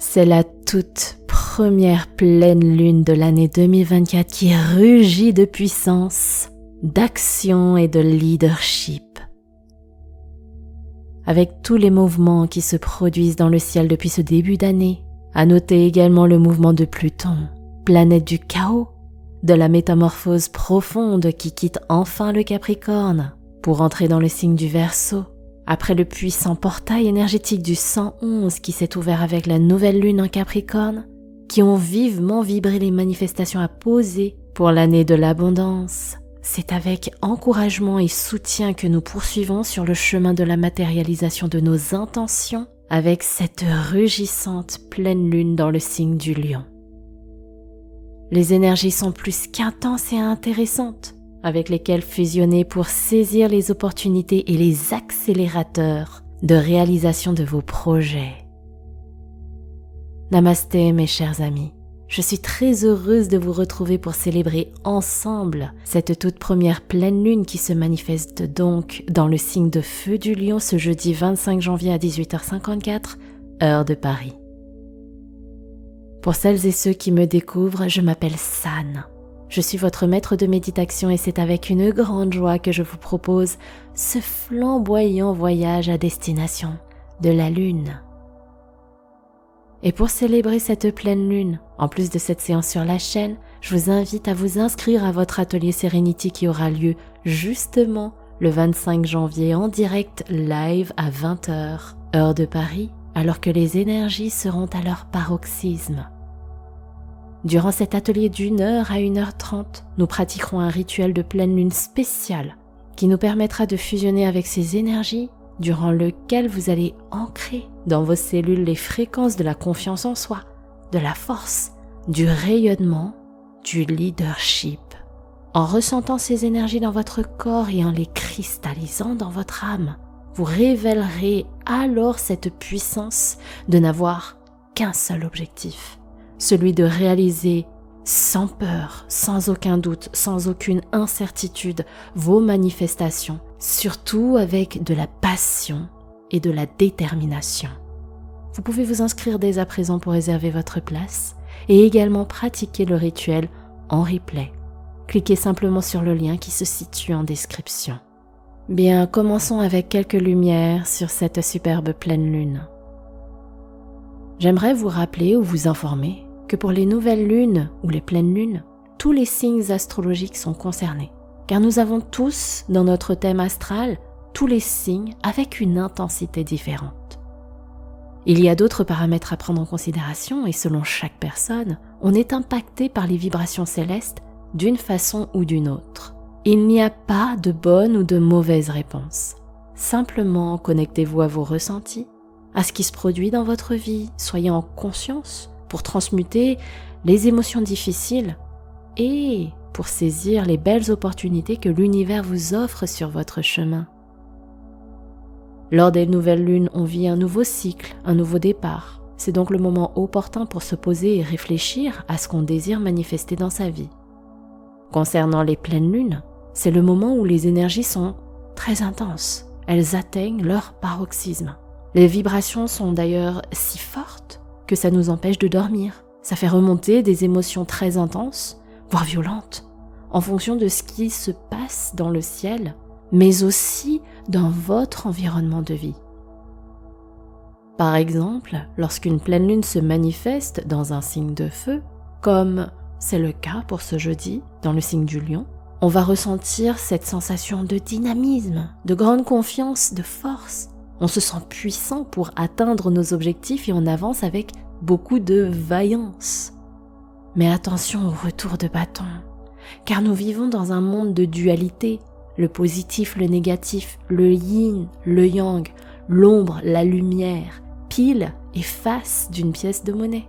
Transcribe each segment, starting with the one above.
C'est la toute première pleine lune de l'année 2024 qui rugit de puissance, d'action et de leadership. Avec tous les mouvements qui se produisent dans le ciel depuis ce début d'année, à noter également le mouvement de Pluton, planète du chaos, de la métamorphose profonde qui quitte enfin le Capricorne pour entrer dans le signe du Verseau, après le puissant portail énergétique du 111 qui s'est ouvert avec la nouvelle lune en Capricorne, qui ont vivement vibré les manifestations à poser pour l'année de l'abondance. C'est avec encouragement et soutien que nous poursuivons sur le chemin de la matérialisation de nos intentions avec cette rugissante pleine lune dans le signe du Lion. Les énergies sont plus qu'intenses et intéressantes, avec lesquelles fusionner pour saisir les opportunités et les accélérateurs de réalisation de vos projets. Namasté mes chers amis, je suis très heureuse de vous retrouver pour célébrer ensemble cette toute première pleine lune qui se manifeste donc dans le signe de feu du Lion ce jeudi 25 janvier à 18h54, heure de Paris. Pour celles et ceux qui me découvrent, je m'appelle San. Je suis votre maître de méditation et c'est avec une grande joie que je vous propose ce flamboyant voyage à destination de la Lune. Et pour célébrer cette pleine lune, en plus de cette séance sur la chaîne, je vous invite à vous inscrire à votre atelier Serenity qui aura lieu justement le 25 janvier en direct live à 20h, heure de Paris, alors que les énergies seront à leur paroxysme. Durant cet atelier d'1h à 1h30, nous pratiquerons un rituel de pleine lune spécial qui nous permettra de fusionner avec ces énergies durant lequel vous allez ancrer dans vos cellules les fréquences de la confiance en soi, de la force, du rayonnement, du leadership. En ressentant ces énergies dans votre corps et en les cristallisant dans votre âme, vous révélerez alors cette puissance de n'avoir qu'un seul objectif, celui de réaliser sans peur, sans aucun doute, sans aucune incertitude, vos manifestations, surtout avec de la passion et de la détermination. Vous pouvez vous inscrire dès à présent pour réserver votre place et également pratiquer le rituel en replay. Cliquez simplement sur le lien qui se situe en description. Bien, commençons avec quelques lumières sur cette superbe pleine lune. J'aimerais vous rappeler ou vous informer que pour les nouvelles lunes ou les pleines lunes, tous les signes astrologiques sont concernés, car nous avons tous, dans notre thème astral, tous les signes avec une intensité différente. Il y a d'autres paramètres à prendre en considération et selon chaque personne, on est impacté par les vibrations célestes d'une façon ou d'une autre. Il n'y a pas de bonne ou de mauvaise réponse. Simplement, connectez-vous à vos ressentis, à ce qui se produit dans votre vie, soyez en conscience pour transmuter les émotions difficiles et pour saisir les belles opportunités que l'univers vous offre sur votre chemin. Lors des nouvelles lunes, on vit un nouveau cycle, un nouveau départ. C'est donc le moment opportun pour se poser et réfléchir à ce qu'on désire manifester dans sa vie. Concernant les pleines lunes, c'est le moment où les énergies sont très intenses. Elles atteignent leur paroxysme. Les vibrations sont d'ailleurs si fortes que ça nous empêche de dormir. Ça fait remonter des émotions très intenses, voire violentes, en fonction de ce qui se passe dans le ciel, mais aussi dans votre environnement de vie. Par exemple, lorsqu'une pleine lune se manifeste dans un signe de feu, comme c'est le cas pour ce jeudi dans le signe du Lion, on va ressentir cette sensation de dynamisme, de grande confiance, de force. On se sent puissant pour atteindre nos objectifs et on avance avec beaucoup de vaillance. Mais attention au retour de bâton, car nous vivons dans un monde de dualité, le positif, le négatif, le yin, le yang, l'ombre, la lumière, pile et face d'une pièce de monnaie.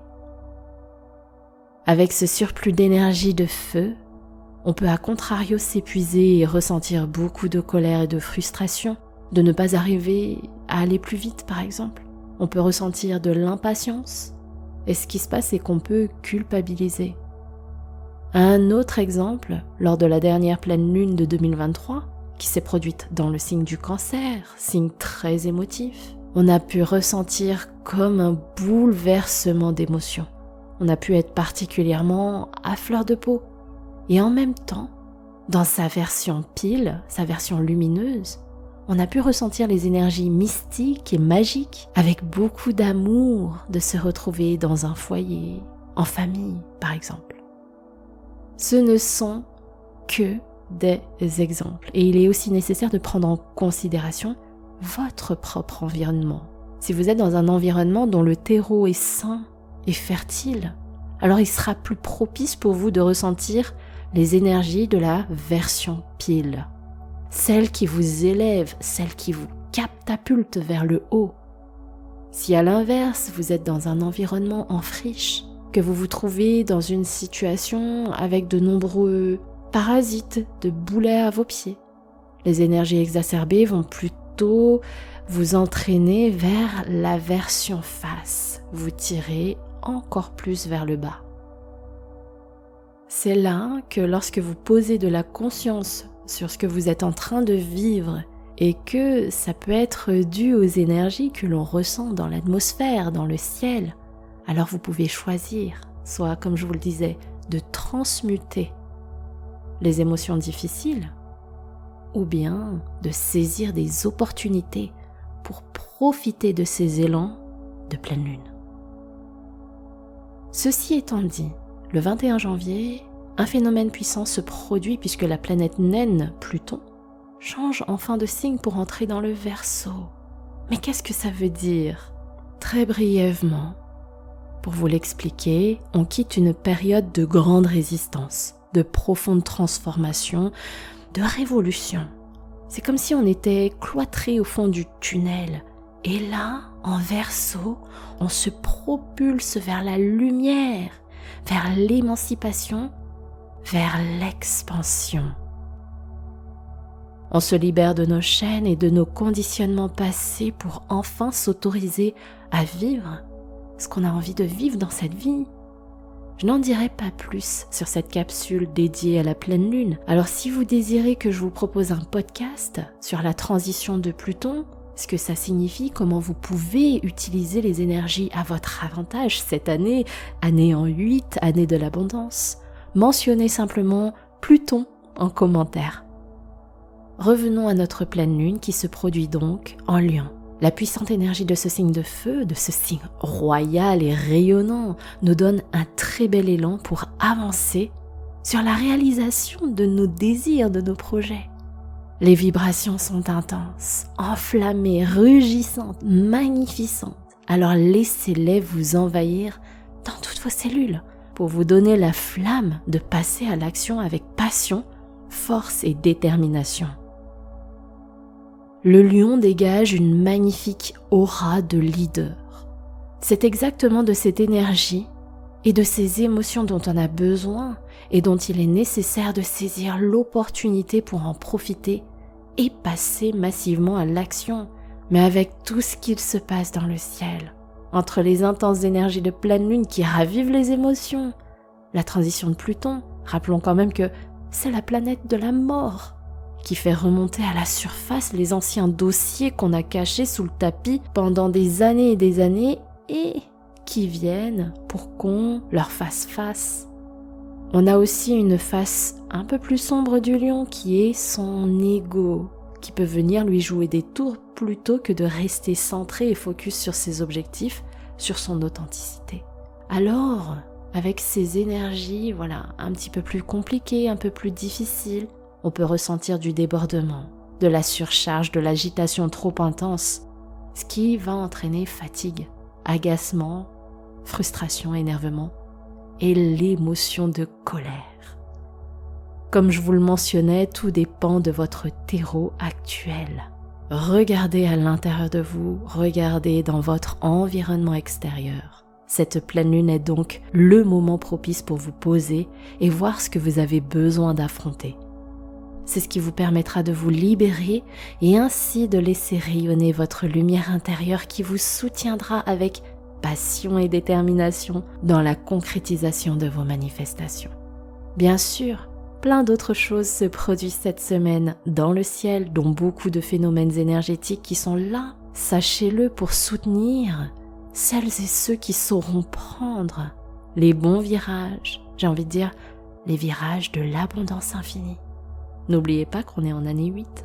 Avec ce surplus d'énergie de feu, on peut à contrario s'épuiser et ressentir beaucoup de colère et de frustration, de ne pas arriver à aller plus vite par exemple. On peut ressentir de l'impatience et ce qui se passe c'est qu'on peut culpabiliser. Un autre exemple, lors de la dernière pleine lune de 2023, qui s'est produite dans le signe du Cancer, signe très émotif, On a pu ressentir comme un bouleversement d'émotions. On a pu être particulièrement à fleur de peau. Et en même temps, dans sa version pile, sa version lumineuse, on a pu ressentir les énergies mystiques et magiques avec beaucoup d'amour de se retrouver dans un foyer, en famille par exemple. Ce ne sont que des exemples et il est aussi nécessaire de prendre en considération votre propre environnement. Si vous êtes dans un environnement dont le terreau est sain et fertile, alors il sera plus propice pour vous de ressentir les énergies de la version pile. Celle qui vous élève, celle qui vous catapulte vers le haut. Si à l'inverse, vous êtes dans un environnement en friche, que vous vous trouvez dans une situation avec de nombreux parasites, de boulets à vos pieds, les énergies exacerbées vont plutôt vous entraîner vers la version face, vous tirer encore plus vers le bas. C'est là que lorsque vous posez de la conscience sur ce que vous êtes en train de vivre et que ça peut être dû aux énergies que l'on ressent dans l'atmosphère, dans le ciel, alors vous pouvez choisir, soit comme je vous le disais, de transmuter les émotions difficiles ou bien de saisir des opportunités pour profiter de ces élans de pleine lune. Ceci étant dit, le 21 janvier, un phénomène puissant se produit puisque la planète naine, Pluton, change enfin de signe pour entrer dans le Verseau. Mais qu'est-ce que ça veut dire ? Très brièvement, pour vous l'expliquer, on quitte une période de grande résistance, de profonde transformation, de révolution. C'est comme si on était cloîtré au fond du tunnel. Et là, en Verseau, on se propulse vers la lumière, vers l'émancipation, vers l'expansion. On se libère de nos chaînes et de nos conditionnements passés pour enfin s'autoriser à vivre ce qu'on a envie de vivre dans cette vie. Je n'en dirai pas plus sur cette capsule dédiée à la pleine lune. Alors si vous désirez que je vous propose un podcast sur la transition de Pluton, ce que ça signifie, comment vous pouvez utiliser les énergies à votre avantage cette année, année en 8, année de l'abondance, mentionnez simplement Pluton en commentaire. Revenons à notre pleine lune qui se produit donc en Lion. La puissante énergie de ce signe de feu, de ce signe royal et rayonnant, nous donne un très bel élan pour avancer sur la réalisation de nos désirs, de nos projets. Les vibrations sont intenses, enflammées, rugissantes, magnificentes. Alors laissez-les vous envahir dans toutes vos cellules pour vous donner la flamme de passer à l'action avec passion, force et détermination. Le lion dégage une magnifique aura de leader. C'est exactement de cette énergie et de ces émotions dont on a besoin et dont il est nécessaire de saisir l'opportunité pour en profiter et passer massivement à l'action, mais avec tout ce qu'il se passe dans le ciel, entre les intenses énergies de pleine lune qui ravivent les émotions, la transition de Pluton, rappelons quand même que c'est la planète de la mort, qui fait remonter à la surface les anciens dossiers qu'on a cachés sous le tapis pendant des années et qui viennent pour qu'on leur fasse face. On a aussi une face un peu plus sombre du lion qui est son ego, qui peut venir lui jouer des tours plutôt que de rester centré et focus sur ses objectifs, sur son authenticité. Alors, avec ces énergies, un petit peu plus compliquées, un peu plus difficiles, on peut ressentir du débordement, de la surcharge, de l'agitation trop intense, ce qui va entraîner fatigue, agacement, frustration, énervement et l'émotion de colère. Comme je vous le mentionnais, tout dépend de votre terreau actuel. Regardez à l'intérieur de vous, regardez dans votre environnement extérieur. Cette pleine lune est donc le moment propice pour vous poser et voir ce que vous avez besoin d'affronter. C'est ce qui vous permettra de vous libérer et ainsi de laisser rayonner votre lumière intérieure qui vous soutiendra avec passion et détermination dans la concrétisation de vos manifestations. Bien sûr, plein d'autres choses se produisent cette semaine dans le ciel, dont beaucoup de phénomènes énergétiques qui sont là, Sachez-le pour soutenir celles et ceux qui sauront prendre les bons virages, j'ai envie de dire les virages de l'abondance infinie. N'oubliez pas qu'on est en année 8.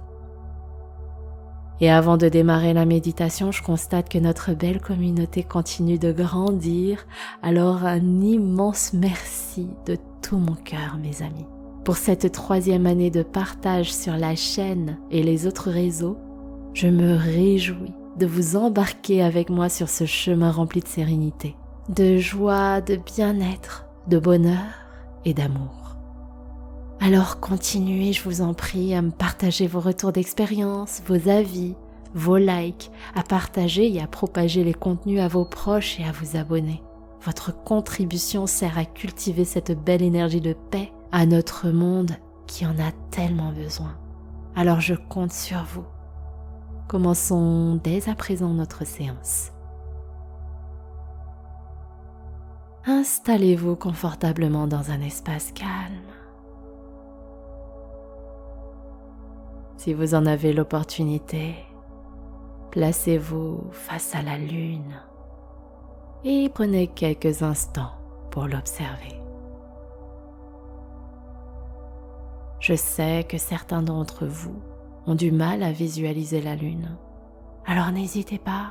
Et avant de démarrer la méditation, je constate que notre belle communauté continue de grandir. Alors un immense merci de tout mon cœur, mes amis. Pour cette 3e année de partage sur la chaîne et les autres réseaux, je me réjouis de vous embarquer avec moi sur ce chemin rempli de sérénité, de joie, de bien-être, de bonheur et d'amour. Alors continuez, je vous en prie, à me partager vos retours d'expérience, vos avis, vos likes, à partager et à propager les contenus à vos proches et à vous abonner. Votre contribution sert à cultiver cette belle énergie de paix à notre monde qui en a tellement besoin. Alors je compte sur vous. Commençons dès à présent notre séance. Installez-vous confortablement dans un espace calme. Si vous en avez l'opportunité, placez-vous face à la lune et prenez quelques instants pour l'observer. Je sais que certains d'entre vous ont du mal à visualiser la lune, alors n'hésitez pas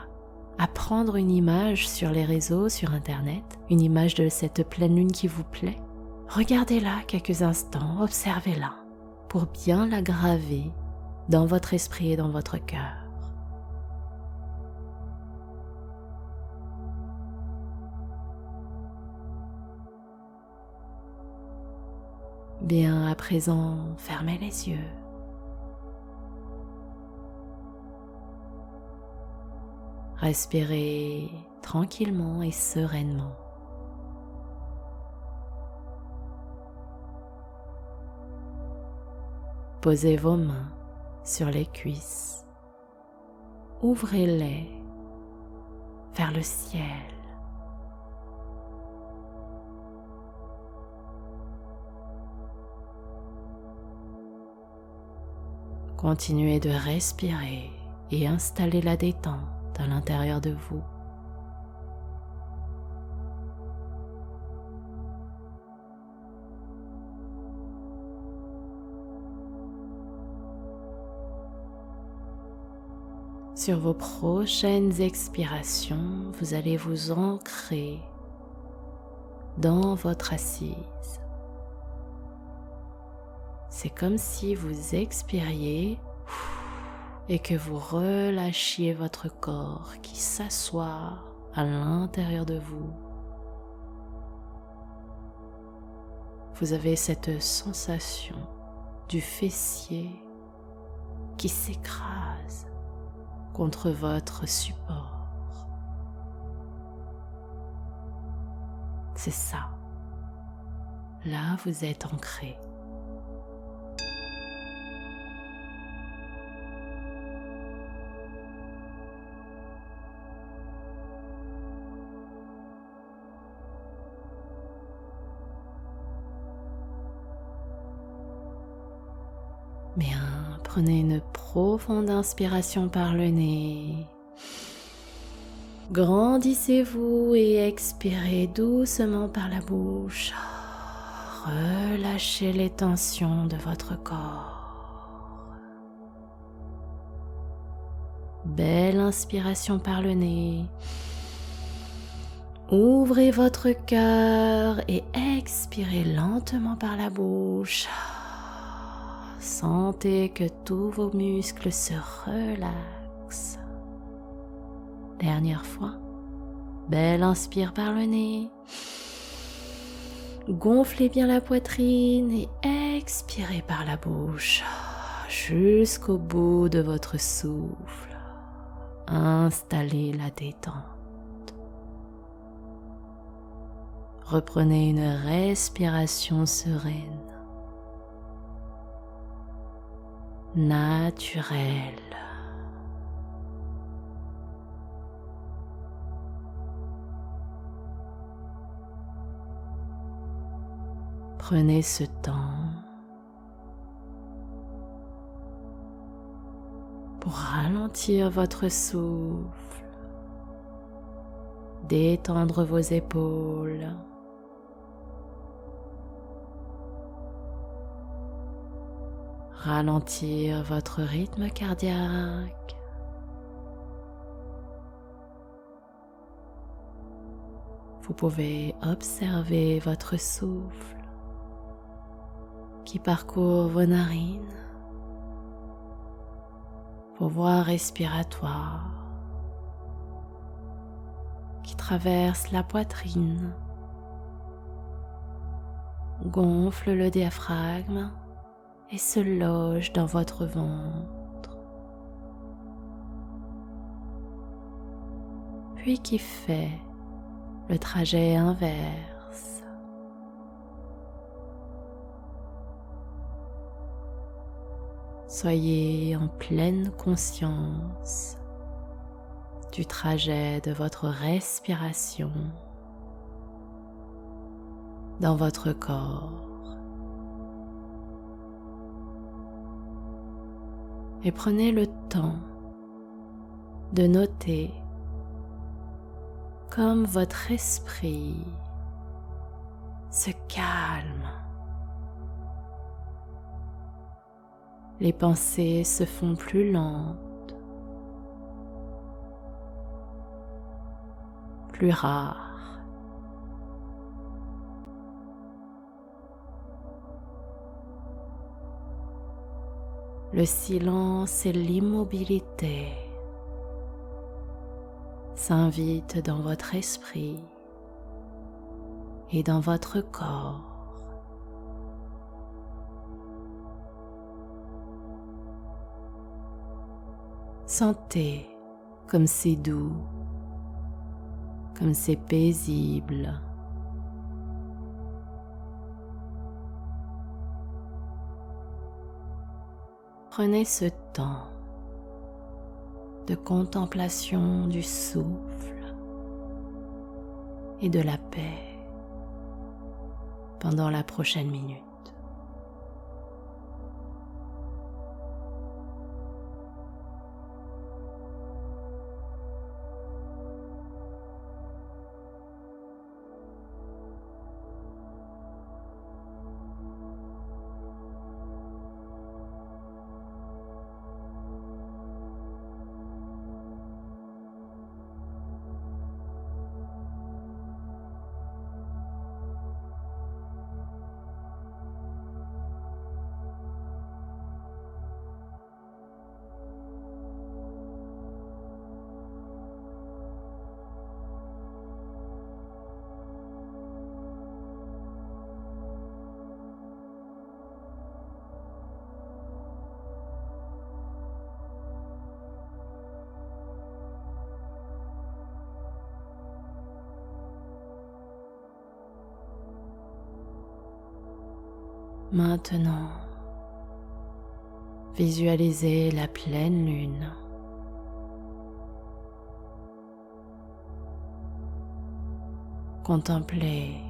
à prendre une image sur les réseaux, sur internet, une image de cette pleine lune qui vous plaît. Regardez-la quelques instants, observez-la pour bien la graver dans votre esprit et dans votre cœur. Bien, à présent, fermez les yeux. Respirez tranquillement et sereinement. Posez vos mains sur les cuisses. Ouvrez-les vers le ciel. Continuez de respirer et installez la détente à l'intérieur de vous. Sur vos prochaines expirations, vous allez vous ancrer dans votre assise. C'est comme si vous expiriez et que vous relâchiez votre corps qui s'assoit à l'intérieur de vous. Vous avez cette sensation du fessier qui s'écrase contre votre support. C'est ça. Là, vous êtes ancré. Bien, prenez une profonde inspiration par le nez. Grandissez-vous et expirez doucement par la bouche. Relâchez les tensions de votre corps. Belle inspiration par le nez. Ouvrez votre cœur et expirez lentement par la bouche. Sentez que tous vos muscles se relaxent. Dernière fois. Belle inspire par le nez. Gonflez bien la poitrine et expirez par la bouche jusqu'au bout de votre souffle. Installez la détente. Reprenez une respiration sereine. Naturel. Prenez ce temps pour pour ralentir votre souffle, détendre vos épaules, ralentir votre rythme cardiaque. Vous pouvez observer votre souffle qui parcourt vos narines, vos voies respiratoires qui traversent la poitrine, gonfle le diaphragme et se loge dans votre ventre, puis qui fait le trajet inverse. Soyez en pleine conscience du trajet de votre respiration dans votre corps. Et prenez le temps de noter comme votre esprit se calme. Les pensées se font plus lentes, plus rares. Le silence et l'immobilité s'invitent dans votre esprit et dans votre corps. Sentez comme c'est doux, comme c'est paisible. Prenez ce temps de contemplation du souffle et de la paix pendant la prochaine minute. Maintenant, visualisez la pleine lune. Contemplez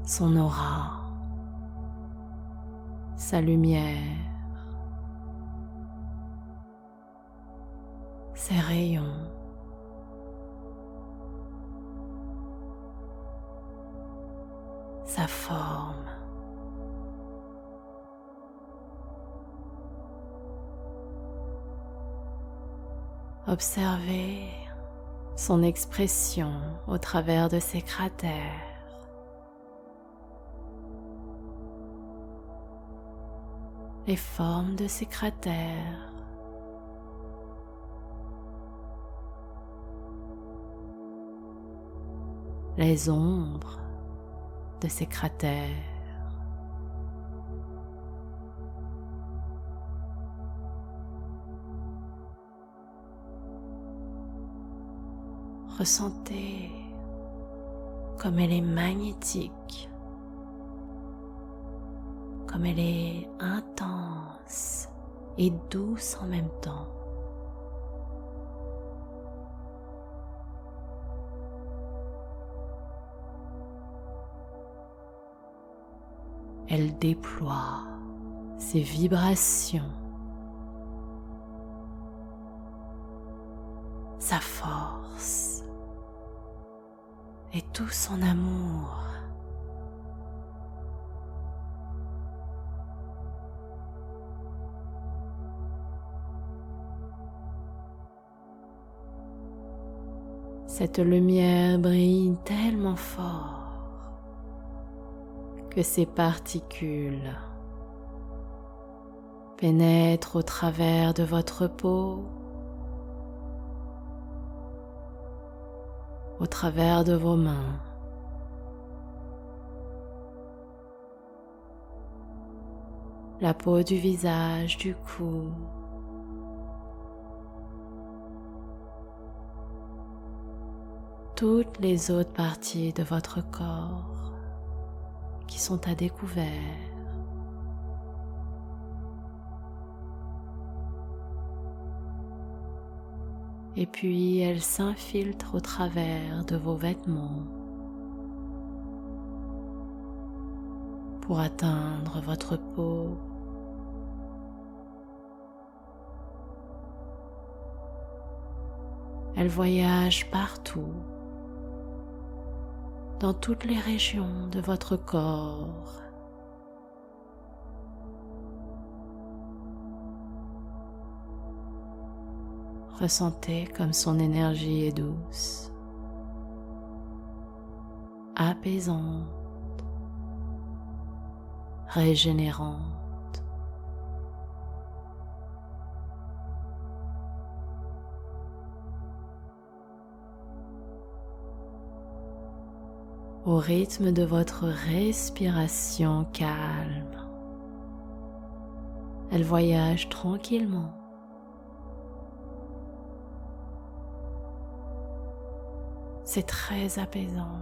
son aura, sa lumière, ses rayons. Sa forme. Observez son expression au travers de ses cratères. Les formes de ces cratères. Les ombres de ces cratères. Ressentez comme elle est magnétique, comme elle est intense et douce en même temps. Elle déploie ses vibrations sa force et tout son amour. Cette lumière brille tellement fort que ces particules pénètrent au travers de votre peau, au travers de vos mains, la peau du visage, du cou, toutes les autres parties de votre corps qui sont à découvert. Et puis elles s'infiltrent au travers de vos vêtements pour atteindre votre peau. Elles voyagent partout, dans toutes les régions de votre corps. Ressentez comme son énergie est douce, apaisante, régénérante. Au rythme de votre respiration calme, elle voyage tranquillement. C'est très apaisant.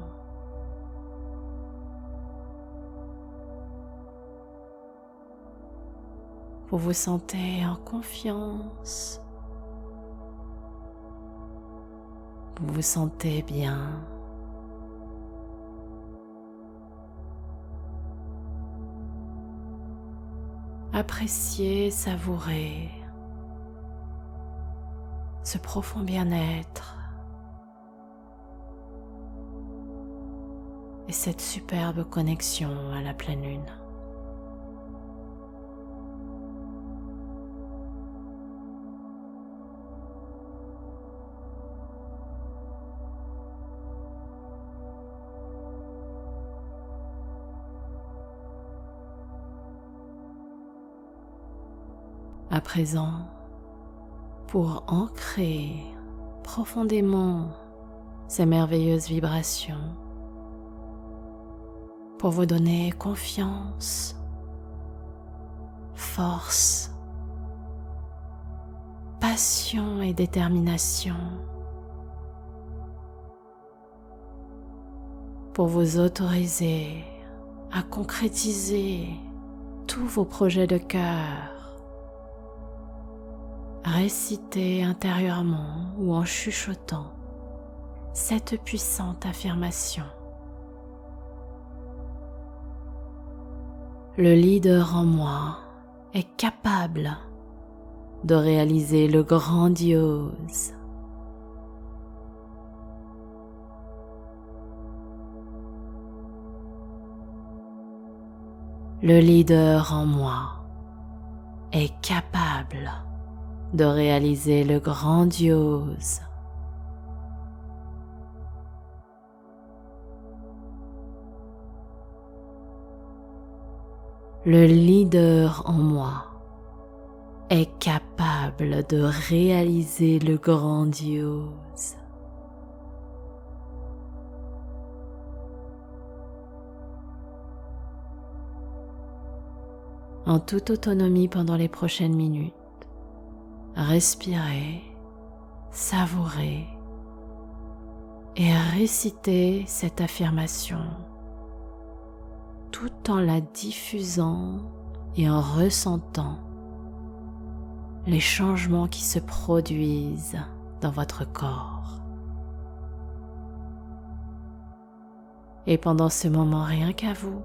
Vous vous sentez en confiance. Vous vous sentez bien. Appréciez, savourez ce profond bien-être et cette superbe connexion à la pleine lune. À présent, pour ancrer profondément ces merveilleuses vibrations, pour vous donner confiance, force, passion et détermination, pour vous autoriser à concrétiser tous vos projets de cœur. Récitez intérieurement ou en chuchotant cette puissante affirmation. Le leader en moi est capable de réaliser le grandiose. Le leader en moi est capable de réaliser le grandiose. Le leader en moi est capable de réaliser le grandiose. En toute autonomie pendant les prochaines minutes, respirez, savourez et récitez cette affirmation tout en la diffusant et en ressentant les changements qui se produisent dans votre corps. Et pendant ce moment, rien qu'à vous,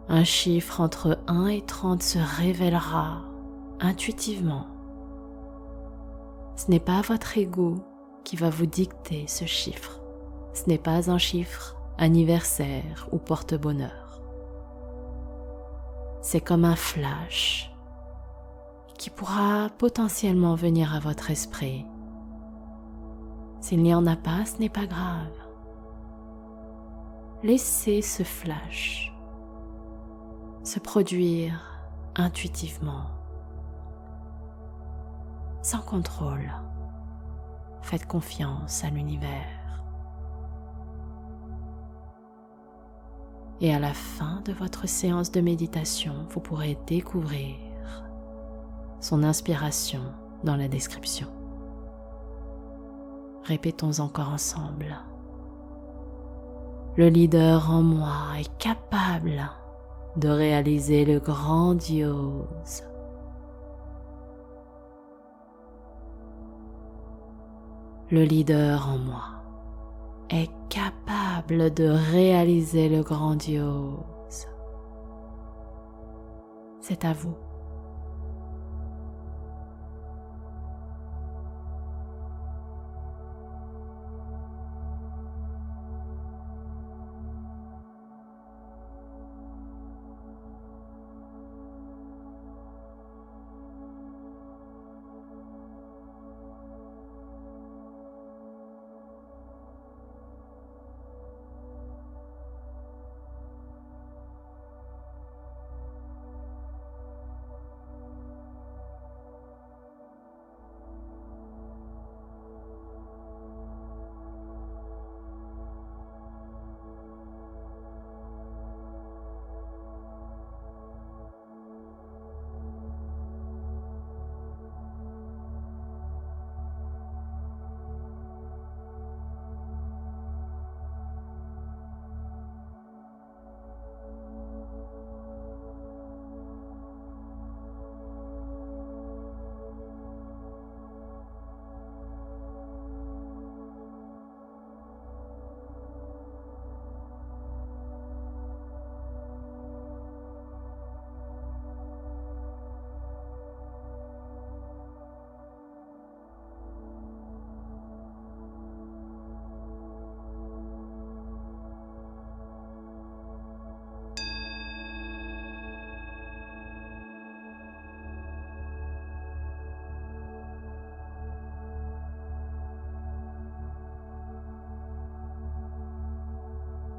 un chiffre entre 1 et 30 se révélera intuitivement. Ce n'est pas votre ego qui va vous dicter ce chiffre. Ce n'est pas un chiffre anniversaire ou porte-bonheur. C'est comme un flash qui pourra potentiellement venir à votre esprit. S'il n'y en a pas, ce n'est pas grave. Laissez ce flash se produire intuitivement, sans contrôle. Faites confiance à l'univers. Et à la fin de votre séance de méditation, vous pourrez découvrir son inspiration dans la description. Répétons encore ensemble. Le leader en moi est capable de réaliser le grandiose. Le leader en moi est capable de réaliser le grandiose. C'est à vous.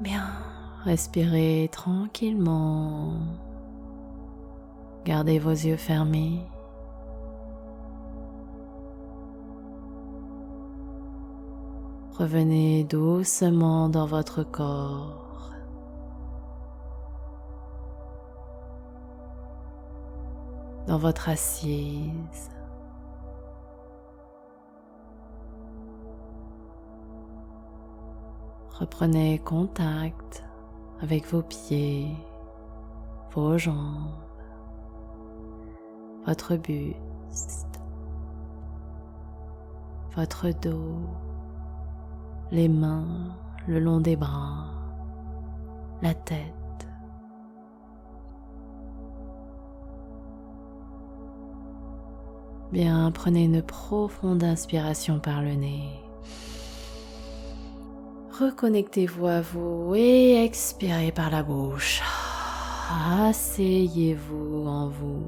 Bien, respirez tranquillement. Gardez vos yeux fermés. Revenez doucement dans votre corps. Dans votre assise. Reprenez contact avec vos pieds, vos jambes, votre buste, votre dos, les mains le long des bras, la tête. Bien, prenez une profonde inspiration par le nez. Reconnectez-vous à vous et expirez par la bouche. Asseyez-vous en vous.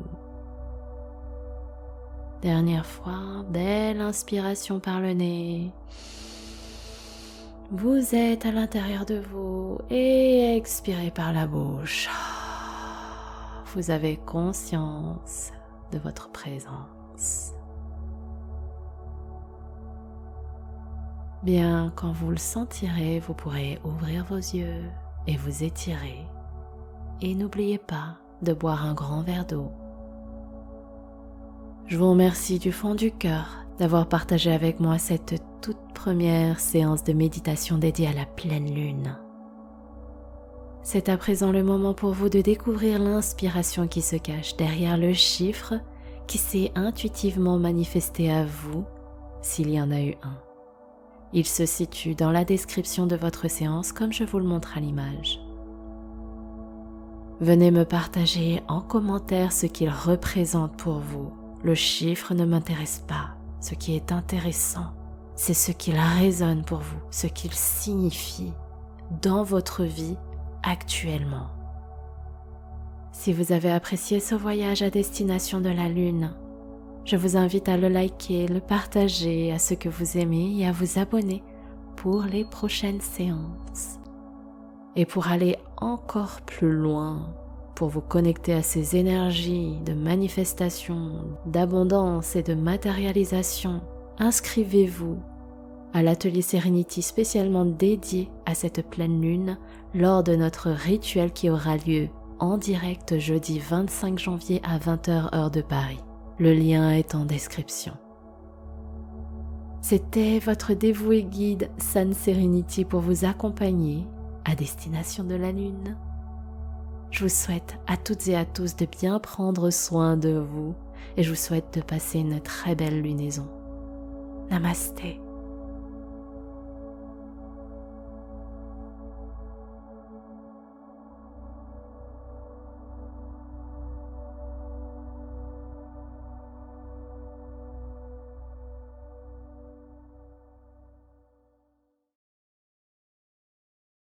Dernière fois, belle inspiration par le nez. Vous êtes à l'intérieur de vous et expirez par la bouche. Vous avez conscience de votre présence. Bien, quand vous le sentirez, vous pourrez ouvrir vos yeux et vous étirer. Et n'oubliez pas de boire un grand verre d'eau. Je vous remercie du fond du cœur d'avoir partagé avec moi cette toute première séance de méditation dédiée à la pleine lune. C'est à présent le moment pour vous de découvrir l'inspiration qui se cache derrière le chiffre qui s'est intuitivement manifesté à vous s'il y en a eu un. Il se situe dans la description de votre séance comme je vous le montre à l'image. Venez me partager en commentaire ce qu'il représente pour vous. Le chiffre ne m'intéresse pas. Ce qui est intéressant, c'est ce qu'il résonne pour vous, ce qu'il signifie dans votre vie actuellement. Si vous avez apprécié ce voyage à destination de la Lune, je vous invite à le liker, le partager à ceux que vous aimez et à vous abonner pour les prochaines séances. Et pour aller encore plus loin, pour vous connecter à ces énergies de manifestation, d'abondance et de matérialisation, inscrivez-vous à l'atelier Serenity spécialement dédié à cette pleine lune lors de notre rituel qui aura lieu en direct jeudi 25 janvier à 20h heure de Paris. Le lien est en description. C'était votre dévoué guide San Serenity pour vous accompagner à destination de la Lune. Je vous souhaite à toutes et à tous de bien prendre soin de vous et je vous souhaite de passer une très belle lunaison. Namasté.